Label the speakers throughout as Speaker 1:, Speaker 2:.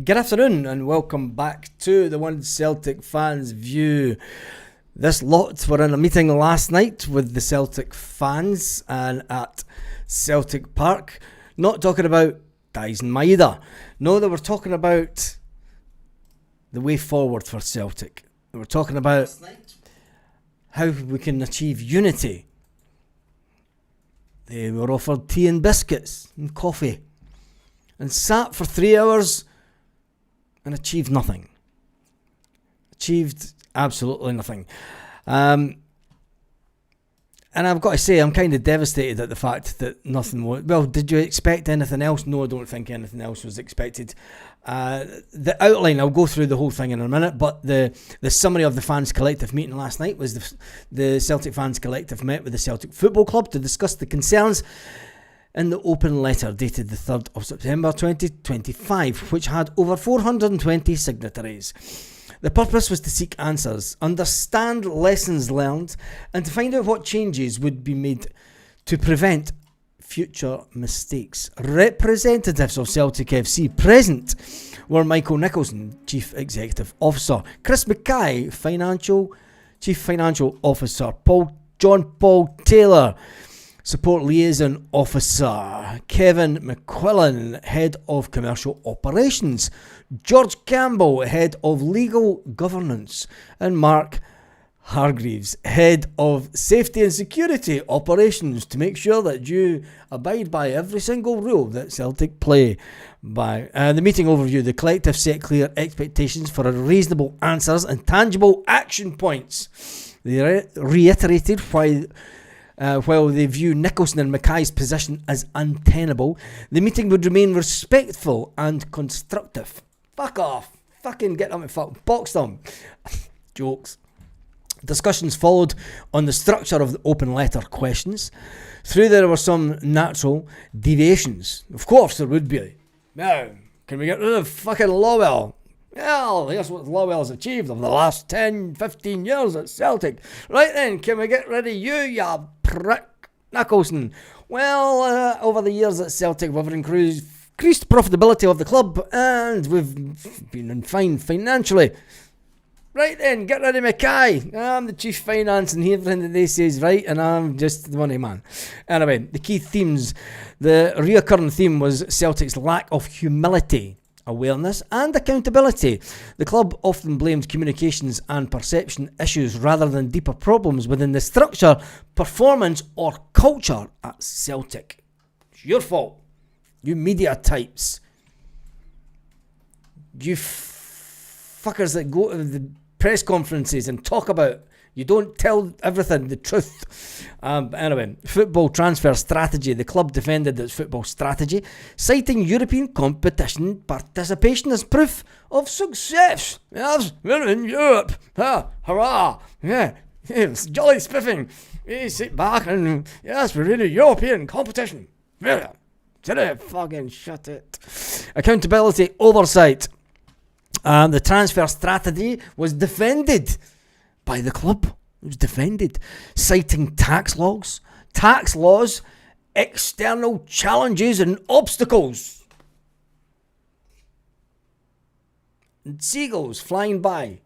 Speaker 1: Good afternoon and welcome back to the One Celtic Fans View. This lot were in a meeting last night with the Celtic fans and at Celtic Park, not talking about Dyson Maeda. No, they were talking about the way forward for Celtic. They were talking about how we can achieve unity. They were offered tea and biscuits and coffee and sat for 3 hours and achieved nothing. Achieved absolutely nothing. And I've got to say, I'm kind of devastated at the fact that nothing was... Well, did you expect anything else? No, I don't think anything else was expected. The outline, I'll go through the whole thing in a minute, but the summary of the Fans Collective meeting last night was the Celtic Fans Collective met with the Celtic Football Club to discuss the concerns in the open letter dated the 3rd of September 2025, which had over 420 signatories. The purpose was to seek answers, understand lessons learned, and to find out what changes would be made to prevent future mistakes. Representatives of Celtic FC present were Michael Nicholson, Chief Executive Officer, Chris Mackay, Chief Financial Officer, John Paul Taylor, Support Liaison Officer, Kevin McQuillan, Head of Commercial Operations, George Campbell, Head of Legal Governance, and Mark Hargreaves, Head of Safety and Security Operations, to make sure that you abide by every single rule that Celtic play by. The meeting overview, the collective set clear expectations for reasonable answers and tangible action points. They reiterated while they view Nicholson and Mackay's position as untenable, the meeting would remain respectful and constructive. Fuck off. Fucking get them and box them. Jokes. Discussions followed on the structure of the open letter questions. Through there were some natural deviations. Of course there would be. Now, can we get rid of fucking Lowell? Well, here's what Lowell's achieved over the last 10, 15 years at Celtic. Right then, can we get rid of you prick Nicholson? Well, over the years at Celtic, we've increased profitability of the club and we've been fine financially. Right then, get rid of Mackay. I'm the chief finance and everything that they say is right and I'm just the money man. Anyway, the key themes. The reoccurring theme was Celtic's lack of humility, awareness and accountability. The club often blamed communications and perception issues rather than deeper problems within the structure, performance or culture at Celtic. It's your fault. You media types. You fuckers that go to the press conferences and talk about, you don't tell everything, the truth. Anyway, football transfer strategy. The club defended its football strategy, citing European competition participation as proof of success. Yes, we're in Europe. Hurrah. Yeah, it's jolly spiffing. We sit back and, yes, we're in a European competition. Yeah, fucking shut it. Accountability, oversight. The transfer strategy was defended by the club. It was defended, citing tax laws, external challenges and obstacles. And seagulls flying by.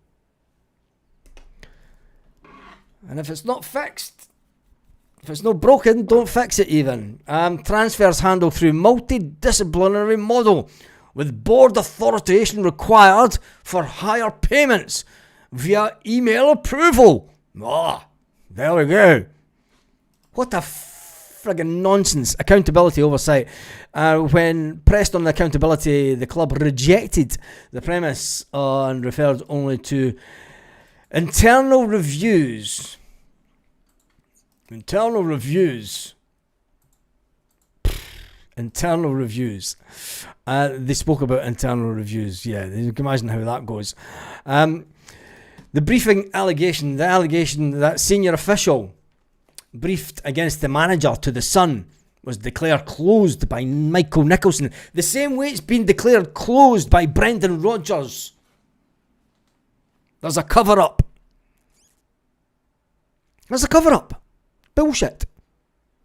Speaker 1: And if it's not fixed, if it's not broken, don't fix it even. Transfers handled through multidisciplinary model with board authorization required for higher payments via email approval. There we go. What a friggin' nonsense. Accountability oversight. When pressed on accountability, the club rejected the premise and referred only to internal reviews. Internal reviews. They spoke about internal reviews. Yeah, you can imagine how that goes. The briefing allegation, the allegation that senior official briefed against the manager to the Sun was declared closed by Michael Nicholson, the same way it's been declared closed by Brendan Rodgers. There's a cover-up. Bullshit.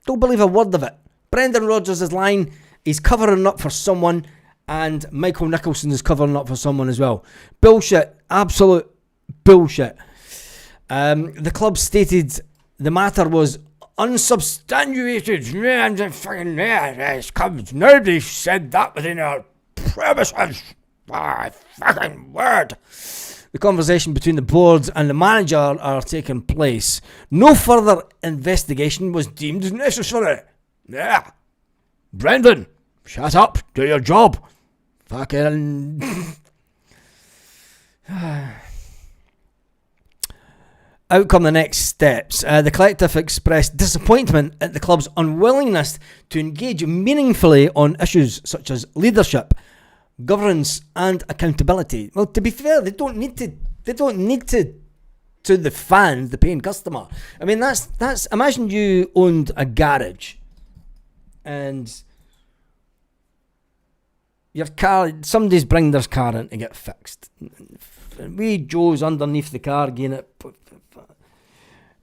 Speaker 1: Don't believe a word of it. Brendan Rodgers is lying. He's covering up for someone and Michael Nicholson is covering up for someone as well. Bullshit. Absolute bullshit. The club stated the matter was unsubstantiated. Nobody said that within our premises. Fucking word. The conversation between the board and the manager are taking place. No further investigation was deemed necessary. Yeah. Brendan, shut up. Do your job. Fucking... Out come the next steps. The collective expressed disappointment at the club's unwillingness to engage meaningfully on issues such as leadership, governance and accountability. Well, to be fair, they don't need to the fan, the paying customer. I mean, that's imagine you owned a garage and your car, somebody's bring their car in to get fixed. And we Joe's underneath the car getting it,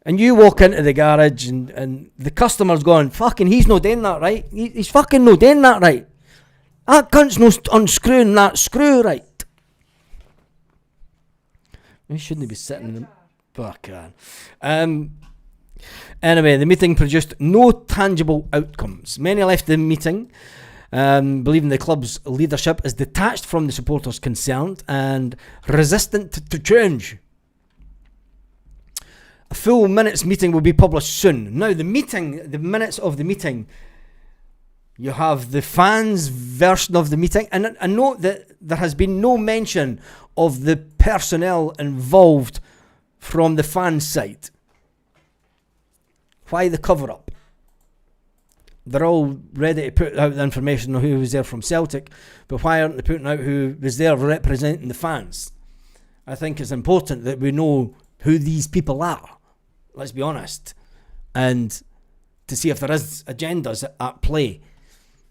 Speaker 1: and you walk into the garage and the customer's going, fucking, he's not doing that right. He's fucking not doing that right. That cunt's no unscrewing that screw right. He shouldn't be sitting in the fuck. Anyway, the meeting produced no tangible outcomes. Many left the meeting believing the club's leadership is detached from the supporters concerned and resistant to change. A full minutes meeting will be published soon. Now, the minutes of the meeting, you have the fans' version of the meeting, and I note that there has been no mention of the personnel involved from the fan side. Why the cover-up? They're all ready to put out the information on who was there from Celtic, but why aren't they putting out who was there representing the fans? I think it's important that we know who these people are. Let's be honest, and to see if there is agendas at play,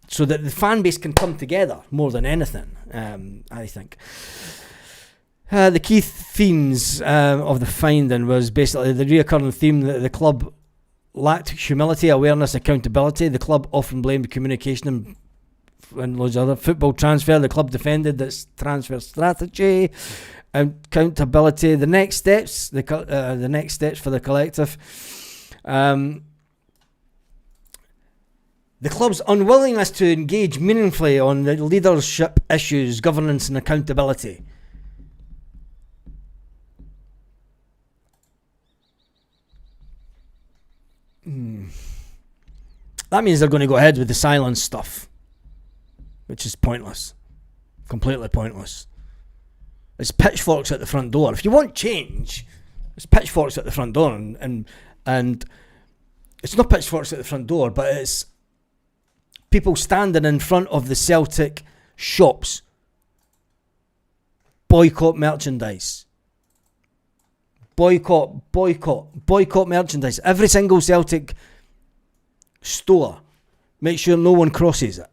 Speaker 1: so that the fan base can come together more than anything. I think the key themes of the finding was basically the reoccurring theme that the club lacked humility, awareness, accountability. The club often blamed communication and loads of other football transfer. The club defended its transfer strategy. Accountability. The next steps. The next steps for the collective. The club's unwillingness to engage meaningfully on the leadership issues, governance and accountability. That means they're going to go ahead with the silence stuff, which is pointless. Completely pointless. It's pitchforks at the front door. If you want change, it's pitchforks at the front door, and it's not pitchforks at the front door, but it's people standing in front of the Celtic shops. Boycott merchandise. Boycott merchandise. Every single Celtic store. Make sure no one crosses it.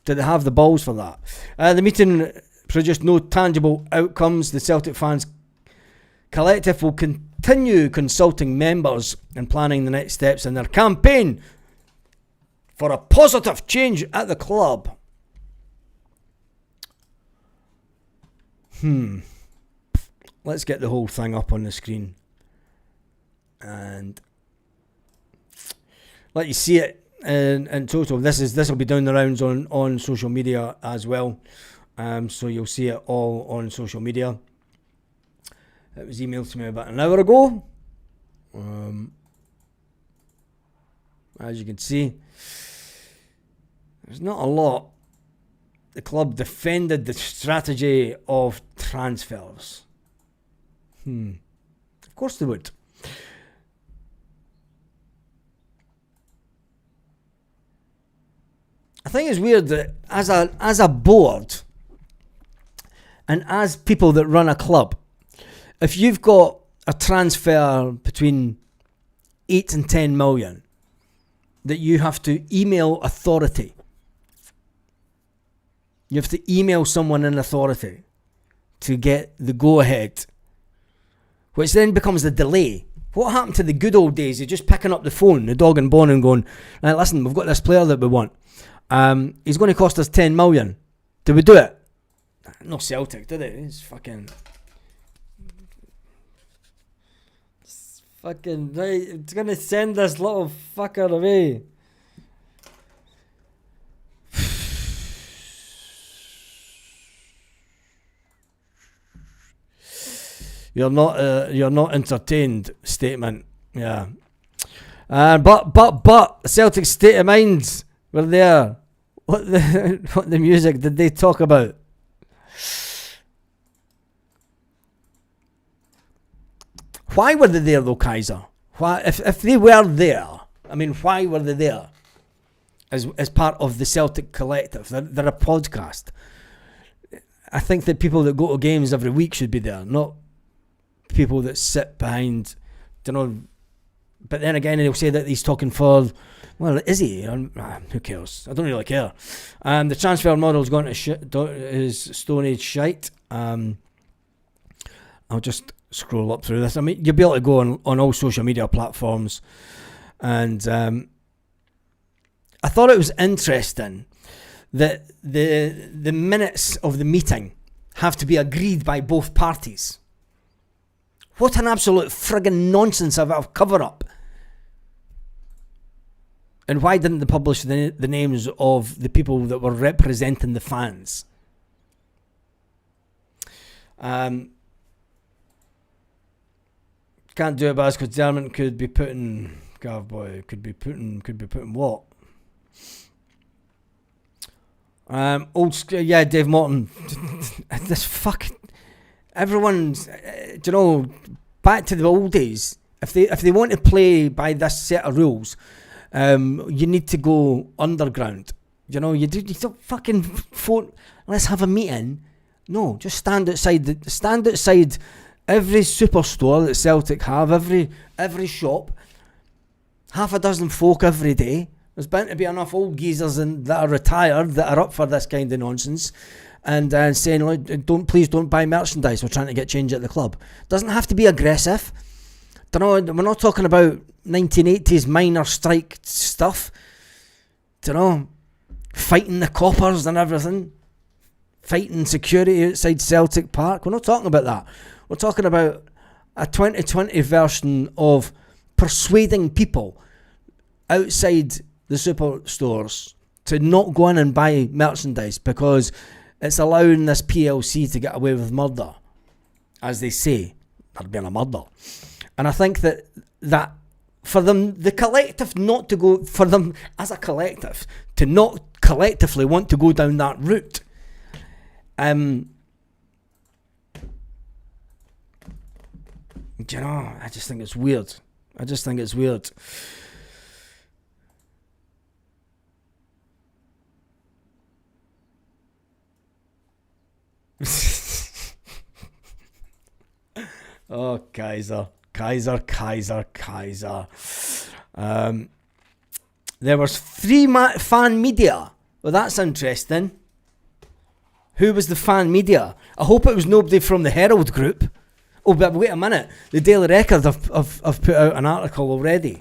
Speaker 1: Did they have the balls for that? The meeting produced no tangible outcomes. The Celtic fans collective will continue consulting members and planning the next steps in their campaign for a positive change at the club. Let's get the whole thing up on the screen and let you see it in total. This will be down the rounds on social media as well. So you'll see it all on social media. It was emailed to me about an hour ago. As you can see, there's not a lot. The club defended the strategy of transfers. Of course they would. I think it's weird that as a board and as people that run a club, if you've got a transfer between 8 and 10 million that you have to email authority, you have to email someone in authority to get the go-ahead, which then becomes the delay. What happened to the good old days? You're just picking up the phone, the dog and bone, and going, right, listen, we've got this player that we want. He's going to cost us 10 million. Do we do it? No Celtic, did it? It's fucking right. It's going to send this little fucker away. You're not entertained statement. Yeah. But Celtic state of minds were there. What the music did they talk about? Why were they there though, Kaiser? Why, if they were there, I mean, why were they there? As part of the Celtic collective, they're a podcast. I think that people that go to games every week should be there, not people that sit behind, but then again they'll say that he's talking for, well, is he? Who cares? I don't really care. The transfer model's gone to is Stone Age shite. I'll just scroll up through this. I mean, you'll be able to go on all social media platforms, and I thought it was interesting that the minutes of the meeting have to be agreed by both parties. What an absolute friggin' nonsense of a cover-up. And why didn't they publish the names of the people that were representing the fans? Can't do it, because Dermot could be putting what? Dave Morton. This fucking everyone's, back to the old days. If they want to play by this set of rules, you need to go underground. You don't fucking phone. Let's have a meeting. No, just stand outside every superstore that Celtic have, every shop. Half a dozen folk every day. There's bound to be enough old geezers that are retired that are up for this kind of nonsense, and saying, please don't buy merchandise. We're trying to get change at the club. Doesn't have to be aggressive. We're not talking about 1980s minor strike stuff. Fighting the coppers and everything. Fighting security outside Celtic Park. We're not talking about that. We're talking about a 2020 version of persuading people outside the superstores to not go in and buy merchandise because it's allowing this PLC to get away with murder. As they say, they're being a murder. And I think that for them, the collective not to go, for them as a collective, to not collectively want to go down that route, I just think it's weird. Oh, Kaiser. There was 3 fan media. Well, that's interesting. Who was the fan media? I hope it was nobody from the Herald Group. Oh, but wait a minute. The Daily Record have put out an article already.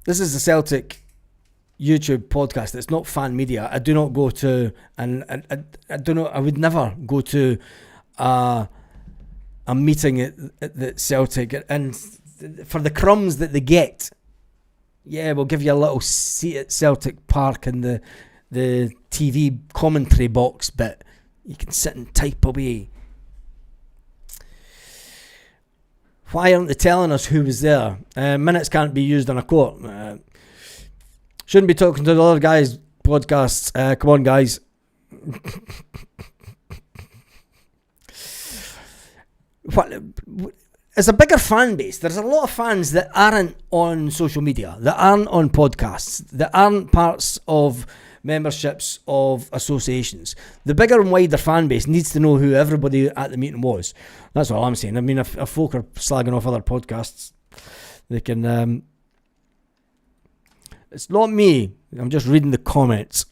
Speaker 1: This is the Celtic YouTube podcast. It's not fan media. I do not go to, and I don't know. I would never go to a meeting at the Celtic, and for the crumbs that they get, yeah, we'll give you a little seat at Celtic Park in the TV commentary box, but you can sit and type away. Why aren't they telling us who was there? Minutes can't be used on a court. Shouldn't be talking to the other guys' podcasts. Come on, guys. It's a bigger fan base. There's a lot of fans that aren't on social media, that aren't on podcasts, that aren't parts of memberships of associations. The bigger and wider fan base needs to know who everybody at the meeting was. That's all I'm saying. I mean, if folk are slagging off other podcasts, they can... It's not me. I'm just reading the comments.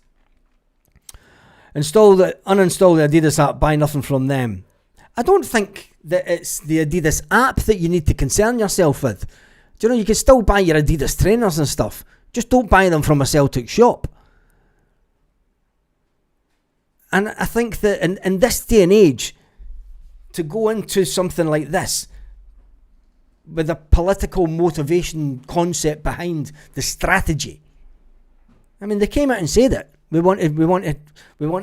Speaker 1: Uninstall the Adidas app. Buy nothing from them. I don't think that it's the Adidas app that you need to concern yourself with. Do you know, you can still buy your Adidas trainers and stuff. Just don't buy them from a Celtic shop. And I think that in this day and age, to go into something like this with a political motivation concept behind the strategy. I mean, they came out and said it. We want to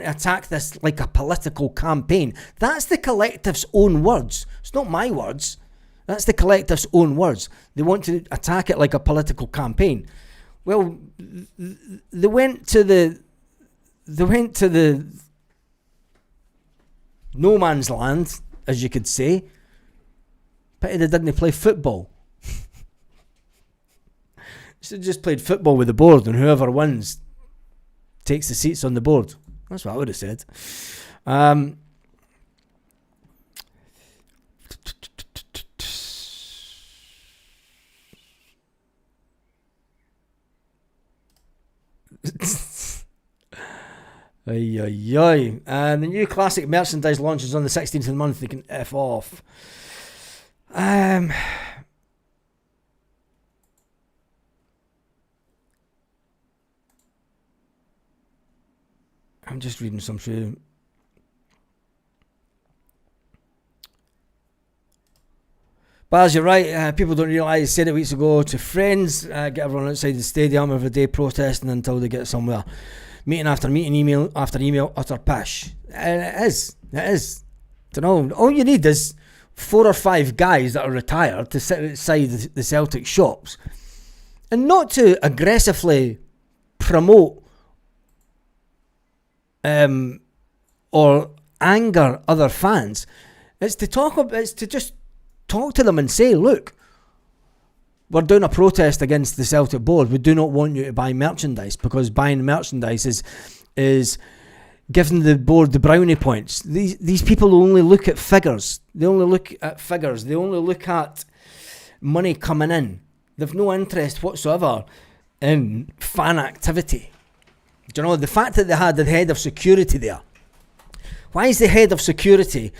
Speaker 1: attack this like a political campaign. That's the collective's own words. It's not my words. That's the collective's own words. They want to attack it like a political campaign. Well, they went to the no man's land, as you could say. Pity they didn't play football. Should have just played football with the board, and whoever wins takes the seats on the board. That's what I would have said. Ay, ay, ay. And the new classic merchandise launches on the 16th of the month. They can F off. I'm just reading some through. Baz, you're right. People don't realise, I said it weeks ago to friends, get everyone outside the stadium every day protesting until they get somewhere. Meeting after meeting, email after email, utter pish. And it is. Don't know. All you need is 4 or 5 guys that are retired to sit outside the Celtic shops and not to aggressively promote or anger other fans. It's to just talk to them and say, look, we're doing a protest against the Celtic board. We do not want you to buy merchandise, because buying merchandise is giving the board the brownie points. These people only look at figures. They only look at figures. They only look at money coming in. They've no interest whatsoever in fan activity. Do you know, the fact that they had the head of security there? Why is the head of security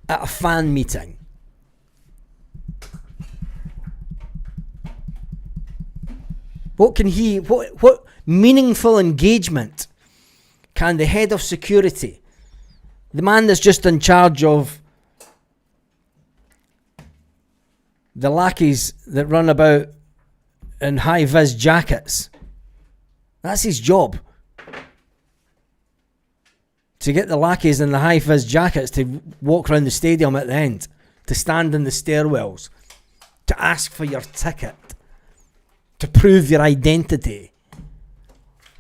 Speaker 1: at a fan meeting? What meaningful engagement can the head of security, the man that's just in charge of the lackeys that run about in high-vis jackets, that's his job. To get the lackeys in the high-vis jackets to walk around the stadium at the end, to stand in the stairwells, to ask for your ticket, to prove your identity.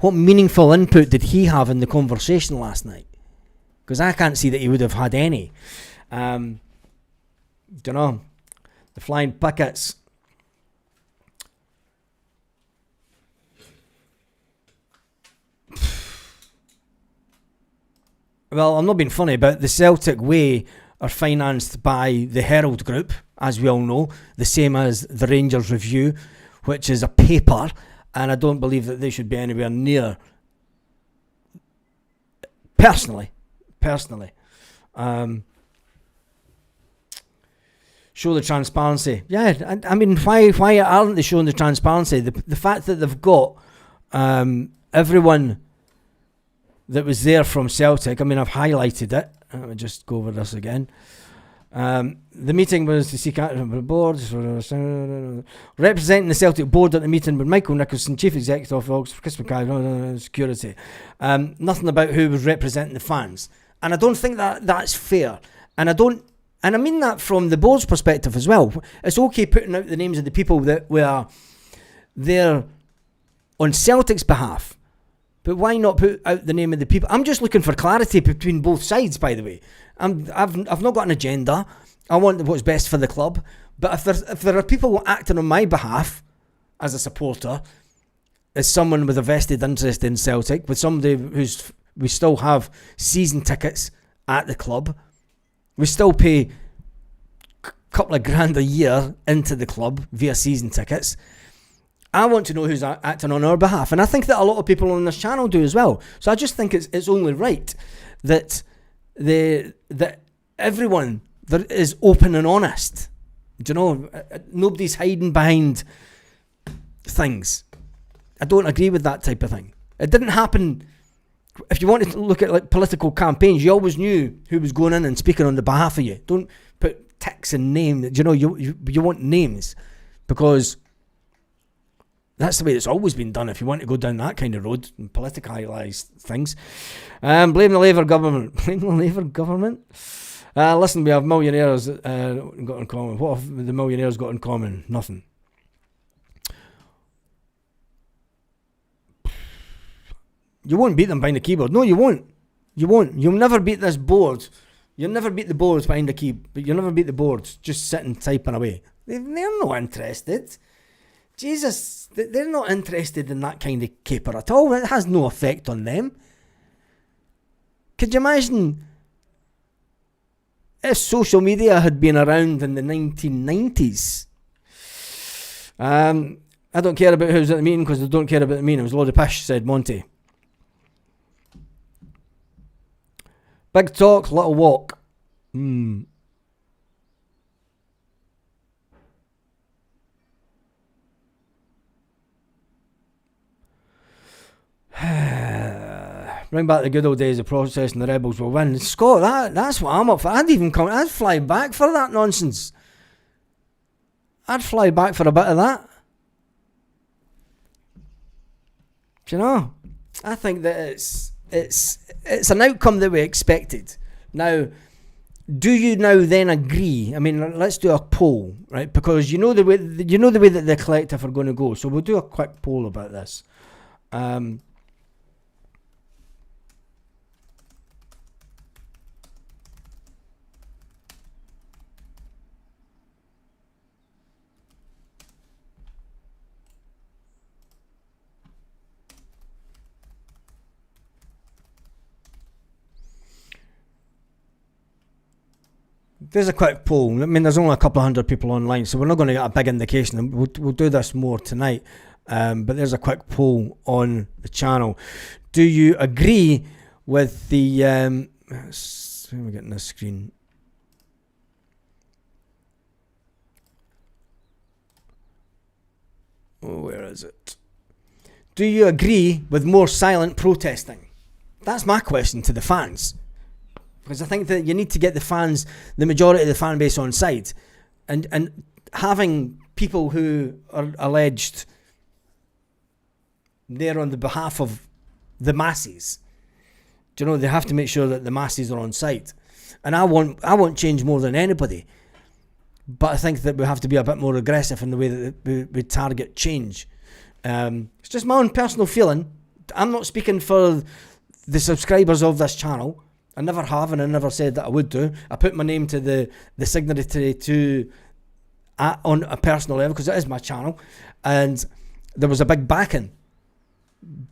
Speaker 1: What meaningful input did he have in the conversation last night? Because I can't see that he would have had any. Don't know. The flying pickets. Well, I'm not being funny, but the Celtic Way are financed by the Herald Group, as we all know, the same as the Rangers Review, which is a paper, and I don't believe that they should be anywhere near, personally, show the transparency. Yeah, I mean, why aren't they showing the transparency? The fact that they've got everyone that was there from Celtic, I mean, I've highlighted it. Let me just go over this again. The meeting was to seek action from the board. Representing the Celtic board at the meeting were Michael Nicholson, Chief Executive Officer, Chris Mackay, Security. Nothing about who was representing the fans. And I don't think that that's fair. And I mean that from the board's perspective as well. It's okay putting out the names of the people that were there on Celtic's behalf. But why not put out the name of the people? I'm just looking for clarity between both sides, by the way. I've not got an agenda. I want what's best for the club. But if there are people acting on my behalf as a supporter, as someone with a vested interest in Celtic, with somebody we still have season tickets at the club, we still pay a couple of grand a year into the club via season tickets. I want to know who's acting on our behalf, and I think that a lot of people on this channel do as well. So I just think it's only right that everyone that is open and honest. Do you know? Nobody's hiding behind things. I don't agree with that type of thing. It didn't happen. If you wanted to look at like political campaigns, you always knew who was going in and speaking on the behalf of you. Don't put ticks and names. You know, you want names, because that's the way it's always been done. If you want to go down that kind of road and politicalise things, blame the Labour government. Blame the Labour government. Listen, we have millionaires got in common. What have the millionaires got in common? Nothing. You won't beat them behind the keyboard. No, you won't. You won't. You'll never beat this board. You'll never beat the boards behind the key. But you'll never beat the boards just sitting typing away. They're not interested. Jesus, they're not interested in that kind of caper at all. It has no effect on them. Could you imagine if social media had been around in the 1990s? I don't care about who's at the meeting because they don't care about the meeting. It was a load of pish, said Monty. Big talk, little walk. Bring back the good old days of protesting, the rebels will win. Scott, that's what I'm up for. I'd fly back for that nonsense. I'd fly back for a bit of that. Do you know? I think that it's an outcome that we expected. Now, do you now then agree? I mean, let's do a poll, right? Because you know the way that the collective are going to go. So we'll do a quick poll about this. There's a quick poll. I mean, there's only a couple of hundred people online, so we're not going to get a big indication. We'll do this more tonight. But there's a quick poll on the channel. Do you agree with the... where am I getting this screen? Oh, where is it? Do you agree with more silent protesting? That's my question to the fans. Because I think that you need to get the fans, the majority of the fan base on side. And having people who are alleged they're on the behalf of the masses. Do you know, they have to make sure that the masses are on side. And I want change more than anybody. But I think that we have to be a bit more aggressive in the way that we target change. It's just my own personal feeling. I'm not speaking for the subscribers of this channel. I never have, and I never said that I would do. I put my name to the signatory to on a personal level because it is my channel, and there was a big backing.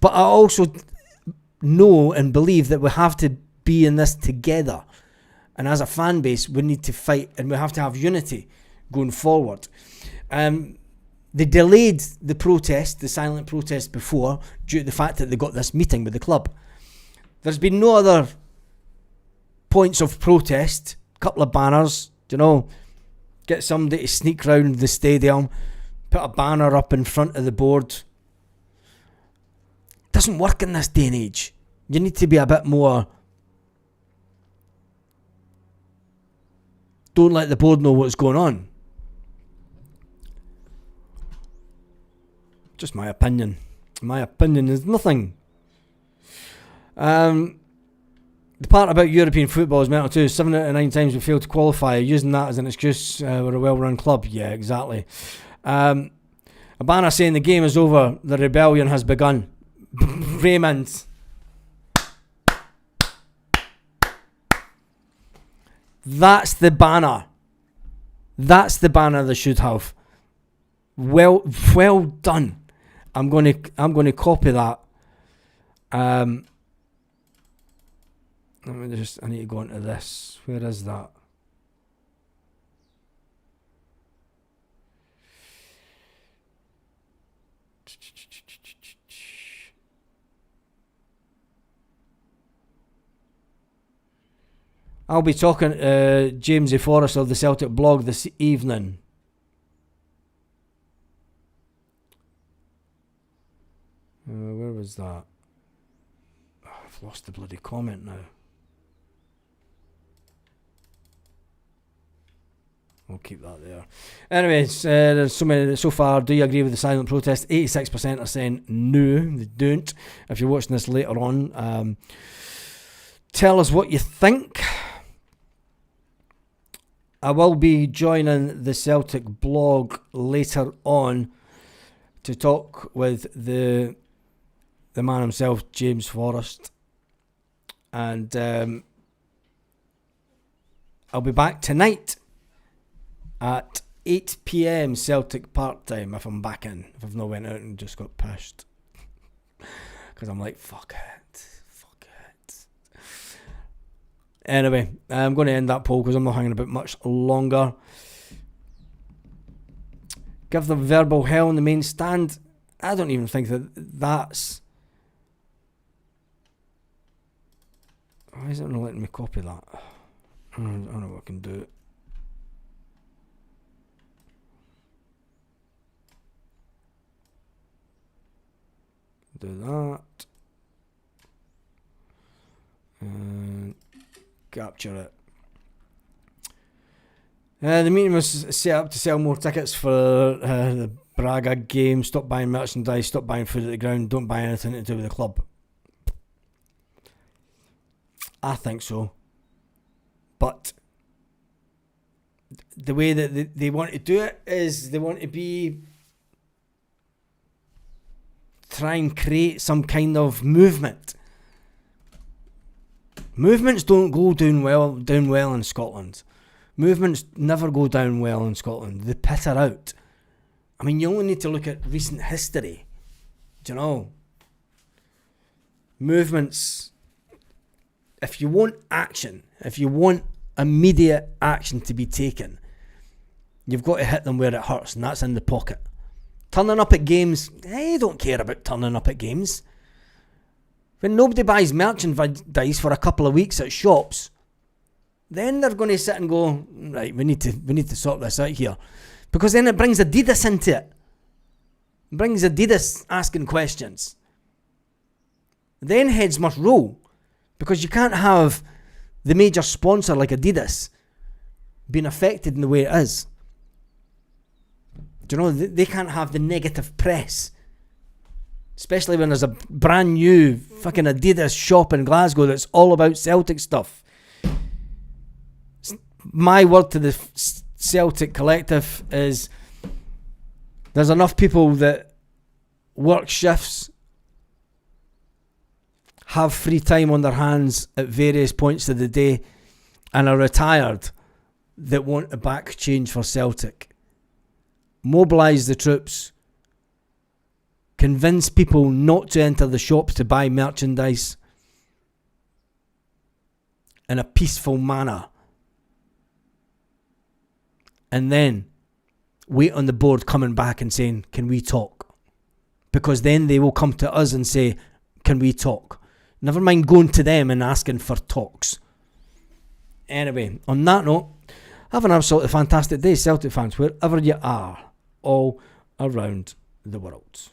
Speaker 1: But I also know and believe that we have to be in this together, and as a fan base, we need to fight, and we have to have unity going forward. They delayed the protest, the silent protest, before due to the fact that they got this meeting with the club. There's been no other points of protest, couple of banners, you know, get somebody to sneak round the stadium, put a banner up in front of the board. Doesn't work in this day and age. You need to be a bit more, don't let the board know what's going on. Just my opinion. My opinion is nothing. The part about European football is mental too. 7 out of 9 times we failed to qualify. Using that as an excuse, we're a well-run club. Yeah, exactly. A banner saying the game is over, the rebellion has begun. Raymond. That's the banner. That's the banner they should have. Well done. I'm going to copy that. I need to go into this. Where is that? I'll be talking to Jamesy Forrest of the Celtic blog this evening. Where was that? Oh, I've lost the bloody comment now. We'll keep that there. Anyways, there's so many so far. Do you agree with the silent protest? 86% are saying no, they don't. If you're watching this later on, tell us what you think. I will be joining the Celtic blog later on to talk with the man himself, James Forrest. And I'll be back tonight at 8 p.m. Celtic part time if I'm back in. If I've not went out and just got pushed. Because I'm like, fuck it. Anyway, I'm going to end that poll because I'm not hanging about much longer. Give them verbal hell in the main stand. I don't even think that's... Why is it not letting me copy that? I don't know what I can do. Do that. And capture it. The meeting was set up to sell more tickets for the Braga game. Stop buying merchandise, stop buying food at the ground, don't buy anything to do with the club. I think so. But the way that they want to do it is they want to try and create some kind of movement. Movements don't go down well in Scotland. Movements never go down well in Scotland. They petter out. I mean, you only need to look at recent history. Do you know? Movements, if you want action, if you want immediate action to be taken, you've got to hit them where it hurts, and that's in the pocket. Turning up at games, they don't care about turning up at games. When nobody buys merchandise for a couple of weeks at shops, then they're going to sit and go, right, we need to sort this out here. Because then it brings Adidas into it. It brings Adidas asking questions. Then heads must roll. Because you can't have the major sponsor like Adidas being affected in the way it is. Do you know, they can't have the negative press. Especially when there's a brand new fucking Adidas shop in Glasgow that's all about Celtic stuff. My word to the Celtic collective is there's enough people that work shifts, have free time on their hands at various points of the day, and are retired that want a back change for Celtic. Mobilise the troops. Convince people not to enter the shops to buy merchandise in a peaceful manner. And then wait on the board coming back and saying, can we talk? Because then they will come to us and say, can we talk? Never mind going to them and asking for talks. Anyway, on that note, have an absolutely fantastic day, Celtic fans, wherever you are, all around the world.